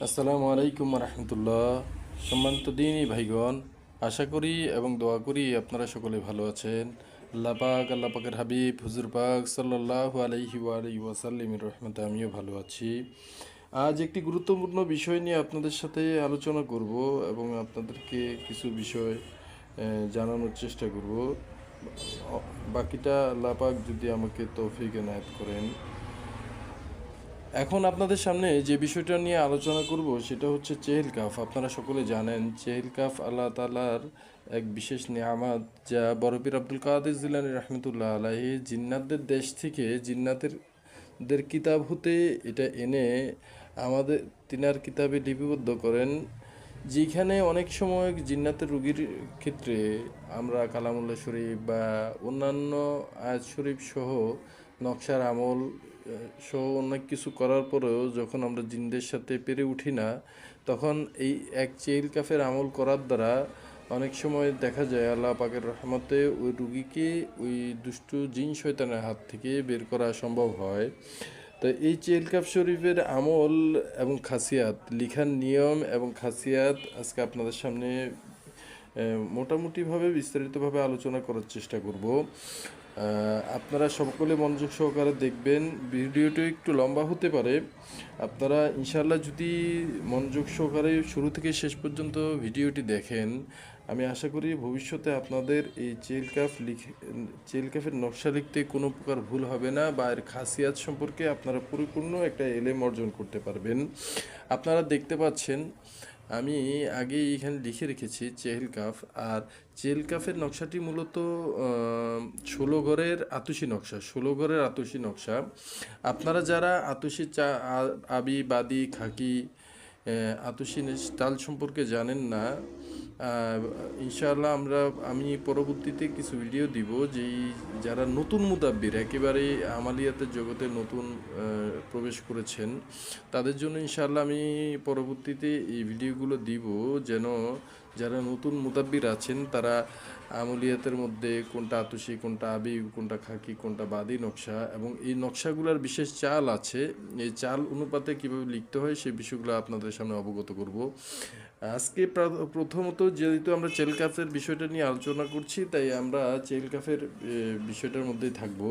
আসসালামু আলাইকুম রহমতুল্লাহ। সম্মানিত দিনী ভাইগণ, আশা করি এবং দোয়া করি আপনারা সকলে ভালো আছেন। আল্লাহ পাকের হাবিব হুজুর পাক সাল্লাল্লাহু আলাইহি ওয়াসাল্লামের রহমতে আমিও ভালো আছি। আজ একটি গুরুত্বপূর্ণ বিষয় নিয়ে আপনাদের সাথে আলোচনা করব এবং আপনাদেরকে কিছু বিষয় জানানোর চেষ্টা করব। বাকিটা আল্লাহ পাক যদি আমাকে তৌফিক এনায়েত করেন। এখন আপনাদের সামনে যে বিষয়টা নিয়ে আলোচনা করব সেটা হচ্ছে চেহেল কাফ। আপনারা সকলে জানেন চেহেল কাফ আল্লাহ তাআলার এক বিশেষ নিয়ামত, যা বরফির আব্দুল কাদের জিলানী রহমতুল্লাহ আলাইহি জিন্নাতদের দেশ থেকে জিন্নাতের কিতাব হতে এটা এনে আমাদের তিনার কিতাবে লিপিবদ্ধ করেন, যেখানে অনেক সময় জিন্নাতের রোগীর ক্ষেত্রে আমরা কালামুল্লাহ শরীফ বা অন্যান্য আয়াত শরীফ সহ নকশার আমল সহ অনেক কিছু করার পরেও যখন আমরা জিনদের সাথে পেরে উঠি না, তখন এই এক চেইল কাফের আমল করার দ্বারা অনেক সময় দেখা যায় আল্লাহ পাকের রহমতে ওই রুগীকে ওই দুষ্টু জিন শয়তানের হাত থেকে বের করা সম্ভব হয়। তো এই চেইল কাফ শরীফের আমল এবং খাসিয়াত, লিখার নিয়ম এবং খাসিয়াত আজকে আপনাদের সামনে মোটামুটিভাবে বিস্তারিতভাবে আলোচনা করার চেষ্টা করব। আপনারা সকলে মনোযোগ সহকারে দেখবেন। ভিডিওটি একটু লম্বা হতে পারে। আপনারা ইনশাআল্লাহ যদি মনোযোগ সহকারে শুরু থেকে শেষ পর্যন্ত ভিডিওটি দেখেন, আমি আশা করি ভবিষ্যতে আপনাদের এই চেল কাফের নকশা লিখতে কোনো প্রকার ভুল হবে না, বা এর খাসিয়াত সম্পর্কে আপনারা পরিপূর্ণ একটা এলেম অর্জন করতে পারবেন। আপনারা দেখতে পাচ্ছেন আমি আগে এখানে লিখে রেখেছি চেহেল কাফ। আর চেহেল কাফের নকশাটি মূলত 16 ঘরের আতসী নকশা। আপনারা যারা আতসী আবি বাদি খাকি আতসী তাল সম্পর্কে জানেন না, ইনশাআল্লাহ আমি পরবর্তীতে কিছু ভিডিও দিব, যেই যারা নতুন মুদাব্বির একেবারে আমালিয়াতের জগতে নতুন প্রবেশ করেছেন, তাদের জন্য ইনশাআল্লাহ আমি পরবর্তীতে এই ভিডিওগুলো দিব, যেন যারা নতুন মুদাব্বির আছেন তারা আমলিয়াতের মধ্যে কোনটা আতসী, কোনটা আবি, কোনটা খাকি, কোনটা বাদি নকশা, এবং এই নকশাগুলোর বিশেষ চাল আছে, এই চাল অনুপাতে কীভাবে লিখতে হয় সেই বিষয়গুলো আপনাদের সামনে অবগত করব। আজকে প্রথমত যেহেতু আমরা চেল কাফের বিষয়টা নিয়ে আলোচনা করছি, তাই আমরা চেল কাফের বিষয়টার মধ্যেই থাকব।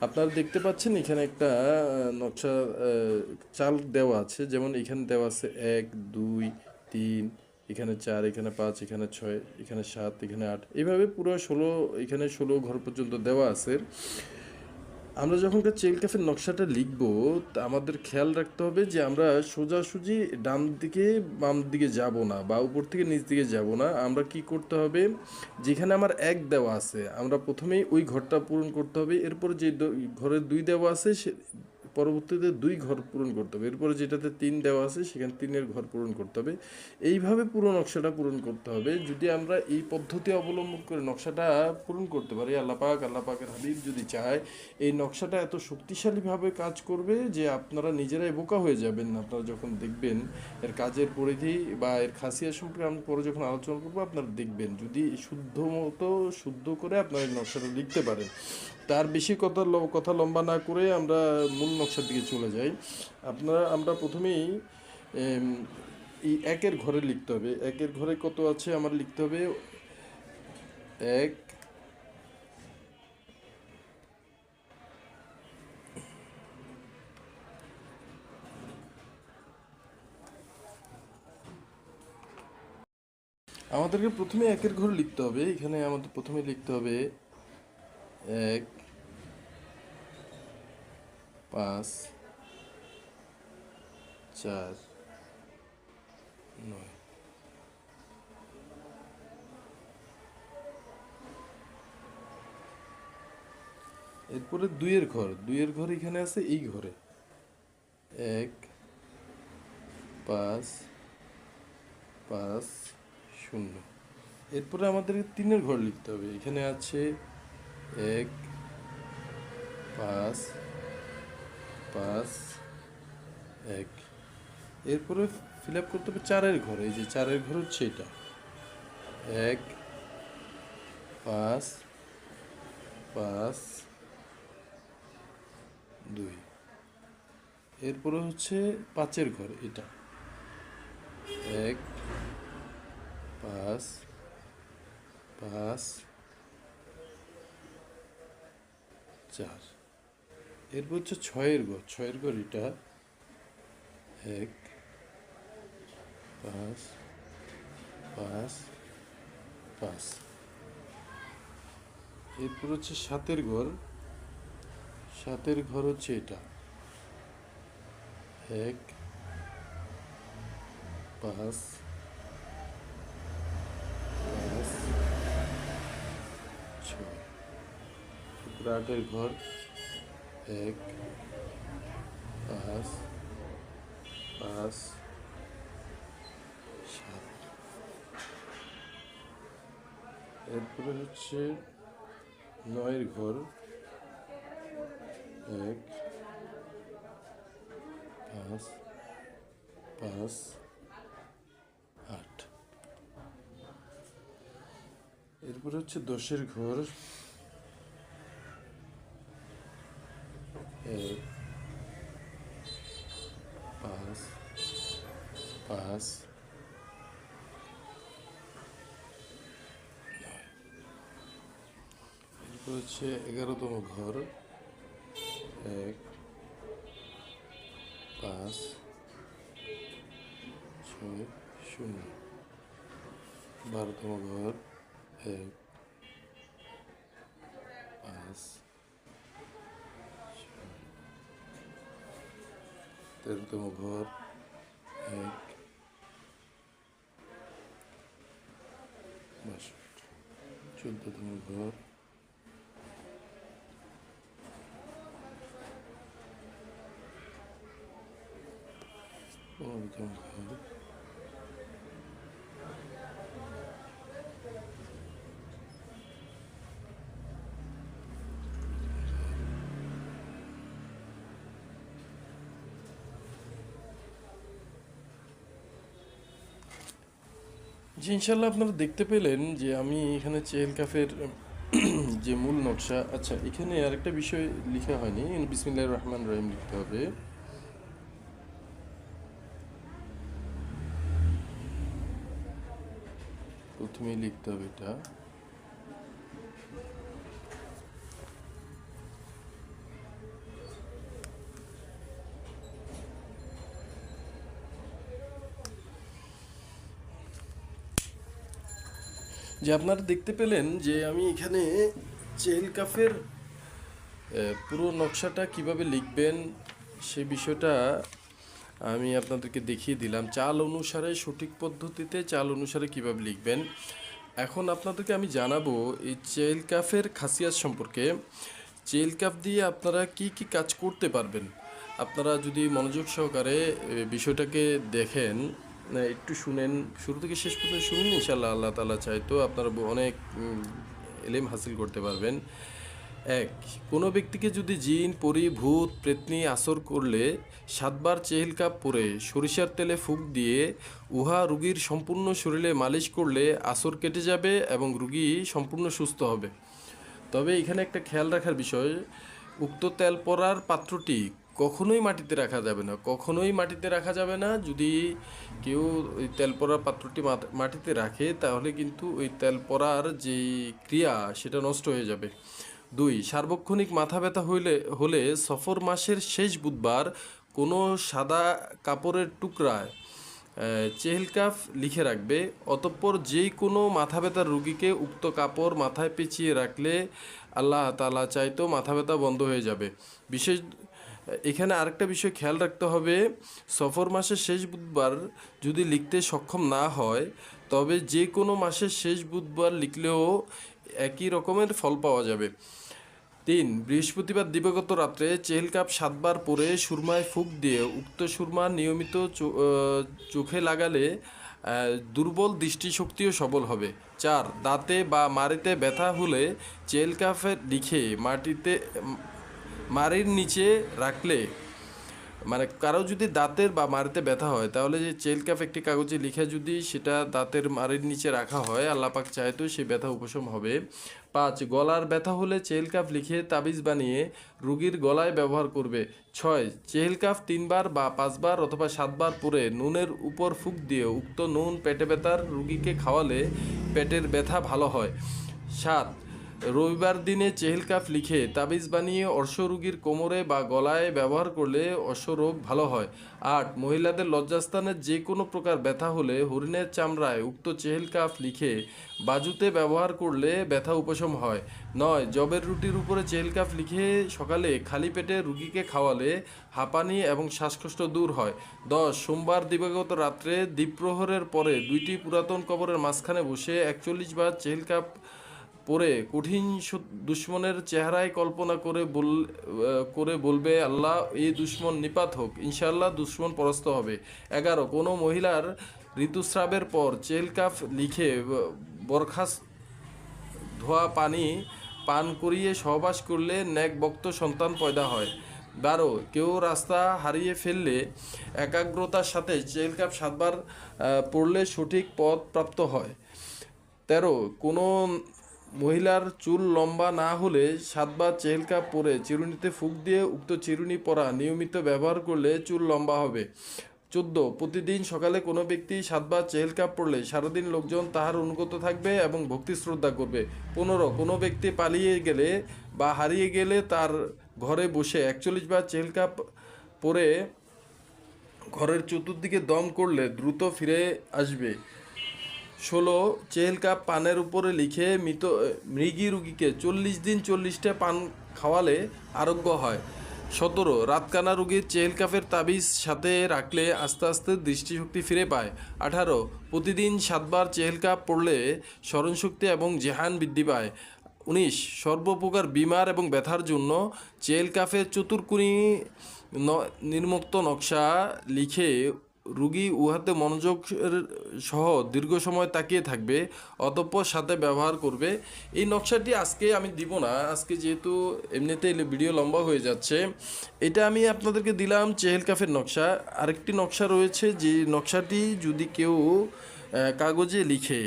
আপনারা দেখতে পাচ্ছেন এখানে একটা নকশা চাল দেওয়া আছে, যেমন এখানে দেওয়া আছে 1 2 3, এখানে 4, এখানে 5, এখানে 6, এখানে 7, এখানে 8, এইভাবে পুরো 16, এখানে 16 ঘর পর্যন্ত দেওয়া আছে। আমরা যখনকার চেল কাফের নকশাটা লিখবো, তা আমাদের খেয়াল রাখতে হবে যে আমরা সোজাসুজি ডান দিকে বাম দিকে যাব না, বা উপর থেকে নিচ দিকে যাব না। আমরা কি করতে হবে, যেখানে আমার 1 দেওয়া আছে আমরা প্রথমেই ওই ঘরটা পূরণ করতে হবে। এরপর যে ঘরের 2 দেওয়া আছে সে পরবর্তীতে 2 ঘর পূরণ করতে হবে। এরপরে যেটাতে 3 দেওয়া আছে সেখানে 3-এর ঘর পূরণ করতে হবে। এইভাবে পুরো নকশাটা পূরণ করতে হবে। যদি আমরা এই পদ্ধতি অবলম্বন করে নকশাটা পূরণ করতে পারি, আল্লাহ পাকের হাবিব যদি চায়, এই নকশাটা এত শক্তিশালীভাবে কাজ করবে যে আপনারা নিজেরাই বোকা হয়ে যাবেন। আপনারা যখন দেখবেন এর কাজের পরিধি বা এর খাসিয়াত সম্পর্কে আমি পরে যখন আলোচনা করবো, আপনারা দেখবেন যদি শুদ্ধ করে আপনারা এই নকশাটা লিখতে পারেন। তার বেশি কথা লম্বা না করে আমরা মূল নকশার দিকে চলে যাই। আমরা প্রথমেই এই 1-এর ঘরে লিখতে হবে। 1-এর ঘরে কত আছে আমার লিখতে হবে 1 আমাদেরকে প্রথমে 1-এর ঘর লিখতে হবে। এখানে আমাদের প্রথমে লিখতে হবে 1 5 4 9। এরপরে 2-এর ঘর এখানে আছে এই ঘরে 1 5 5 0। এরপরে আমাদের 3-এর ঘর লিখতে হবে। এখানে আছে 1 5 5 1। এরপরে ফিল আপ করতে হবে 4-এর ঘরে। এই যে 4-এর ঘর হচ্ছে এটা 1 5 5 2। এরপরে হচ্ছে 5-এর ঘর এটা এক, 5, 5, 4। এরপর হচ্ছে 6-এর ঘর। 6-এর ঘর এটা 1, 5, 5, 5। এরপর হচ্ছে 7-এর ঘর। 7-এর ঘর হচ্ছে এটা 1, 5, 5, 6। এরপর 8-এর ঘর 1, 5, 5, 7। এরপরে হচ্ছে 9-এর ঘর 1, 5, 5, 8। এরপরে হচ্ছে 10-এর ঘর 1, 5, 5, 9। এরপর হচ্ছে 11তম ঘর 1, 5, 6, 0। 12তম ঘর 1, 5, 13তম ঘর 1, 62। 14তম ঘর 15তম ঘর ইনশাল্লাহ আপনারা দেখতে পেলেন যে আমি এখানে চেহেল কাফের যে মূল নকশা। আচ্ছা, এখানে আরেকটা বিষয় লেখা হয়নি, বিসমিল্লাহির রহমানির রহিম লিখতে হবে। প্রথমেই লিখতে হবে এটা। যে আপনারা দেখতে পেলেন যে আমি এখানে চেহেল কাফের পুরো নকশাটা কিভাবে লিখবেন সে বিষয়টা আমি আপনাদেরকে দেখিয়ে দিলাম। চাল অনুসারে, সঠিক পদ্ধতিতে চাল অনুসারে কিভাবে লিখবেন। এখন আপনাদেরকে আমি জানাবো এই চেহেল কাফের খাসিয়াত সম্পর্কে। চেহেল কাফ দিয়ে আপনারা কি কি কাজ করতে পারবেন। আপনারা যদি মনোযোগ সহকারে বিষয়টাকে দেখেন, একটু শুনেন, শুরু থেকে শেষ পর্যন্ত শুনুন, ইনশাল্লাহ আল্লাহ তাআলা চাইতো আপনারা অনেক এলেম হাসিল করতে পারবেন। এক, কোনো ব্যক্তিকে যদি জিন, পরি, ভূত, প্রেতনি আসর করলে 7 বার চেহেল কাপ পরে সরিষার তেলে ফুঁক দিয়ে উহা রুগীর সম্পূর্ণ শরীরে মালিশ করলে আসর কেটে যাবে এবং রুগী সম্পূর্ণ সুস্থ হবে। তবে এখানে একটা খেয়াল রাখার বিষয়, উক্ত তেল পড়ার পাত্রটি কখনোই মাটিতে রাখা যাবে না, কখনোই মাটিতে রাখা যাবে না। যদি কেউ ওই তেল পড়ার পাত্রটি মাটিতে রাখে তাহলে কিন্তু ওই তেল পড়ার যে ক্রিয়া সেটা নষ্ট হয়ে যাবে। 2, সার্বক্ষণিক মাথা ব্যথা হলে সফর মাসের শেষ বুধবার কোনো সাদা কাপড়ের টুকরায় চেহেল কাফ লিখে রাখবে। অতঃপর যেই কোনো মাথা ব্যথার রুগীকে উক্ত কাপড় মাথায় পেঁচিয়ে রাখলে আল্লাহ তাআলা চাইতো মাথা ব্যথা বন্ধ হয়ে যাবে। বিশেষ এখানে আরেকটা বিষয় খেয়াল রাখতে হবে, সফর মাসের শেষ বুধবার যদি লিখতে সক্ষম না হয় তবে যে কোনো মাসের শেষ বুধবার লিখলেও একই রকমের ফল পাওয়া যাবে। 3, বৃহস্পতিবার দিবাগত রাত্রে চেহেল কাপ 7 বার পরে সুরমায় ফুঁক দিয়ে উক্ত সুরমা নিয়মিত চোখে লাগালে দুর্বল দৃষ্টিশক্তিও সবল হবে। 4, দাঁতে বা মাড়িতে ব্যথা হলে চেহেল কাফে লিখে মাটির নিচে রাখলে মানে কারো যদি দাঁতের বা মাড়িতে ব্যথা হয় তাহলে যে চেল কাফ একটি কাগজে লিখে যদি সেটা দাঁতের মাড়ির নিচে রাখা হয়, আল্লাহ পাক চায় তো সেই ব্যথা উপশম হবে। 5, গলার ব্যথা হলে চেল কাফ লিখে তাবিজ বানিয়ে রুগীর গলায় ব্যবহার করবে। 6, চেল কাফ 3 বার বা 5 বার অথবা 7 বার পরে নুনের উপর ফুঁক দিয়ে উক্ত নুন পেটে ব্যথার রুগীকে খাওয়ালে পেটের ব্যথা ভালো হয়। 7, রবিবার দিনে চেহেল কাফ লিখে তাবিজ বানিয়ে অর্শরোগীর কোমরে বা গলায় ব্যবহার করলে অর্শরোগ ভালো হয়। 8, মহিলাদের লজ্জাস্থানের যে কোনো প্রকার ব্যথা হলে হরিণের চামড়ায় উক্ত চেহেল কাফ লিখে বাজুতে ব্যবহার করলে ব্যথা উপশম হয়। 9, জবের রুটির উপরে চেহেল কাফ লিখে সকালে খালি পেটে রুগীকে খাওয়ালে হাঁপানি এবং শ্বাসকষ্ট দূর হয়। 10, সোমবার দিবাগত রাত্রে দ্বীপ্রহরের পরে 2টি পুরাতন কবরের মাঝখানে বসে 41 বার চেহেল কাফ পরে কঠিন দুশ্মনের চেহারায় কল্পনা করে বলবে, আল্লাহ এই দুশ্মন নিপাত হোক, ইনশাআল্লাহ দুশ্মন পরাস্ত হবে। 11, কোনো মহিলার ঋতুস্রাবের পর চেল কাফ লিখে বরখাস ধোয়া পানি পান করিয়ে সহবাস করলে নেক বক্ত সন্তান পয়দা হয়। 12, কেউ রাস্তা হারিয়ে ফেললে একাগ্রতার সাথে চেল কাপ 7 বার পড়লে সঠিক পথ প্রাপ্ত হয়। 13, কোনো মহিলার চুল লম্বা না হলে 7 বার চেহেল কাপ পরে চিরুনিতে ফুঁক দিয়ে উক্ত চিরুনি পরা নিয়মিত ব্যবহার করলে চুল লম্বা হবে। 14, প্রতিদিন সকালে কোনো ব্যক্তি 7 বার চেহেল কাপ পড়লে সারাদিন লোকজন তাহার অনুগত থাকবে এবং ভক্তি শ্রদ্ধা করবে। 15, কোনো ব্যক্তি পালিয়ে গেলে বা হারিয়ে গেলে তার ঘরে বসে 41 বার চেহেল কাপ পরে ঘরের চতুর্দিকে দম করলে দ্রুত ফিরে আসবে। 16, চেহেল কাপ পানের উপরে লিখে মৃগী রুগীকে 40 দিন 40টা পান খাওয়ালে আরোগ্য হয়। 17, রাতকানা রুগীর চেহেল কাপের তাবিজ সাথে রাখলে আস্তে আস্তে দৃষ্টিশক্তি ফিরে পায়। 18, প্রতিদিন 7 বার চেহেল কাপ পড়লে স্মরণশক্তি এবং জেহান বৃদ্ধি পায়। 19, সর্বপ্রকার বিমার এবং ব্যথার জন্য চেহেল কাপের চতুর্কোণী নির্মুক্ত নকশা লিখে রুগী উহাতে মনোযোগ সহ দীর্ঘ সময় তাকিয়ে থাকবে, অতঃপর সাথে ব্যবহার করবে। এই নকশাটি আজকে আমি দিব না, আজকে যেহেতু এমনিতেই ভিডিও লম্বা হয়ে যাচ্ছে, এটা আমি আপনাদেরকে দিলাম চেহেল কাফের নকশা। আরেকটি নকশা রয়েছে, যে নকশাটি যদি কেউ কাগজে লিখে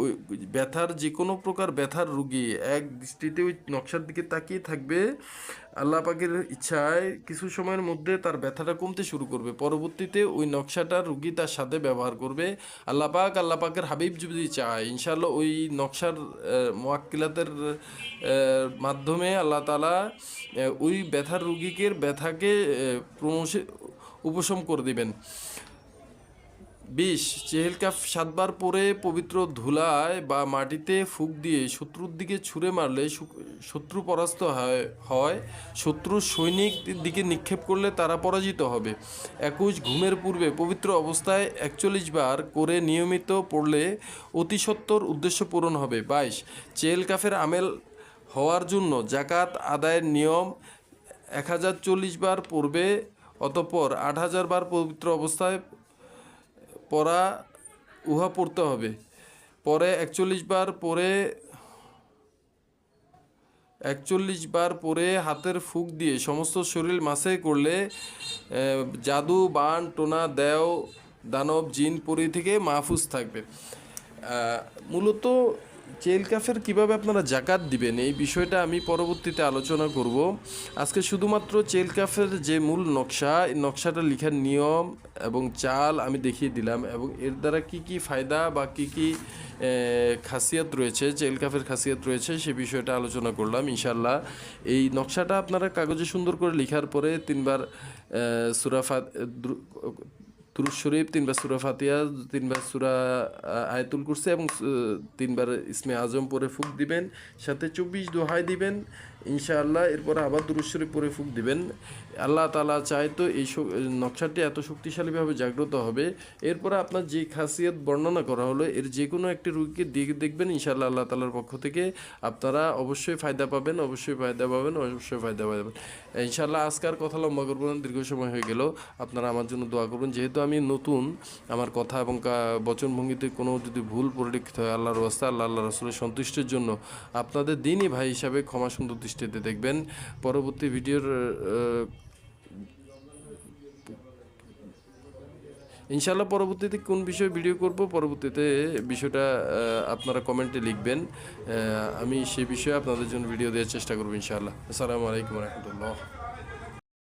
ওই ব্যথার যে কোনো প্রকার ব্যথার রুগী এক দৃষ্টিতে ওই নকশার দিকে তাকিয়ে থাকবে, আল্লাহ পাকের ইচ্ছায় কিছু সময়ের মধ্যে তার ব্যথাটা কমতে শুরু করবে। পরবর্তীতে ওই নকশাটা রুগী তার সাথে ব্যবহার করবে। আল্লাহ পাকের হাবিব যদি চায়, ইনশাআল্লাহ ওই নকশার মোয়াক্কিলাতের মাধ্যমে আল্লাহ তাআলা ওই ব্যথার রুগীকে ব্যথাকে উপশম করে দিবেন। 20, চেহেল কাফ 7 বার পরে পবিত্র ধুলায় বা মাটিতে ফুঁক দিয়ে শত্রুর দিকে ছুঁড়ে মারলে শত্রু পরাস্ত হয়। শত্রুর সৈনিক দিকে নিক্ষেপ করলে তারা পরাজিত হবে। 21, ঘুমের পূর্বে পবিত্র অবস্থায় 41 বার করে নিয়মিত পড়লে অতি সত্বর উদ্দেশ্য পূরণ হবে। 22, চেহেল কাফের আমেল হওয়ার জন্য জাকাত আদায়ের নিয়ম 1040 বার পড়বে, অতঃপর 8000 বার পবিত্র অবস্থায় পড়া উহা পড়তে হবে। পরে 41 বার পরে হাতের ফুঁক দিয়ে সমস্ত শরীর মাসে করলে জাদু বান টোনা দেও দানব জিন পরি থেকে মাহফুজ থাকবে। মূলত চেহেল কাফের কীভাবে আপনারা জাকাত দিবেন এই বিষয়টা আমি পরবর্তীতে আলোচনা করব। আজকে শুধুমাত্র চেহেল কাফের যে মূল নকশা, এই নকশাটা লেখার নিয়ম এবং চাল আমি দেখিয়ে দিলাম, এবং এর দ্বারা কি কি ফায়দা বা কি কি খাসিয়াত রয়েছে, চেহেল কাফের খাসিয়াত রয়েছে, সে বিষয়টা আলোচনা করলাম। ইনশাআল্লাহ এই নকশাটা আপনারা কাগজে সুন্দর করে লেখার পরে 3 বার দুরূদ শরীফ, 3 বার সূরা ফাতিহা, 3 বার সূরা আয়াতুল কুরসি এবং 3 বার ইসমে আজম পরে ফুঁক দিবেন, সাথে 24 দোহাই দিবেন ইনশাআল্লাহ। এরপরে আবার দুরূদ শরীফ পরে ফুঁক দিবেন। আল্লাহ তাআলা চায় তো এই নকশাটি এত শক্তিশালীভাবে জাগ্রত হবে। এরপরে আপনার যে খাসিয়ত বর্ণনা করা হলো, এর যে কোনো একটি রোগীকে দিয়ে দেখবেন, ইনশাআল্লাহ আল্লাহ তাআলার পক্ষ থেকে আপনারা অবশ্যই ফায়দা পাবেন। ইনশাআল্লাহ আজকার কথা লম্বা করবো না, দীর্ঘ সময় হয়ে গেল। আপনারা আমার জন্য দোয়া করবেন। যেহেতু আমি নতুন, আমার কথা এবং বচনভঙ্গিতে কোনো যদি ভুল পরিলক্ষিত হয়, আল্লাহর ওয়াস্তে আল্লাহ রাসূলের সন্তুষ্টির জন্য আপনাদের দিনই ভাই হিসাবে ক্ষমা সুন্দর দৃষ্টিতে দেখবেন। পরবর্তী ভিডিওর ইনশাআল্লাহ পরবর্তীতে কোন বিষয়ে ভিডিও করব পরবর্তীতে বিষয়টা আপনারা কমেন্টে লিখবেন, আমি সেই বিষয়ে আপনাদের জন্য ভিডিও দেওয়ার চেষ্টা করব ইনশাআল্লাহ। আসসালামু আলাইকুম রহমতুল্লাহ।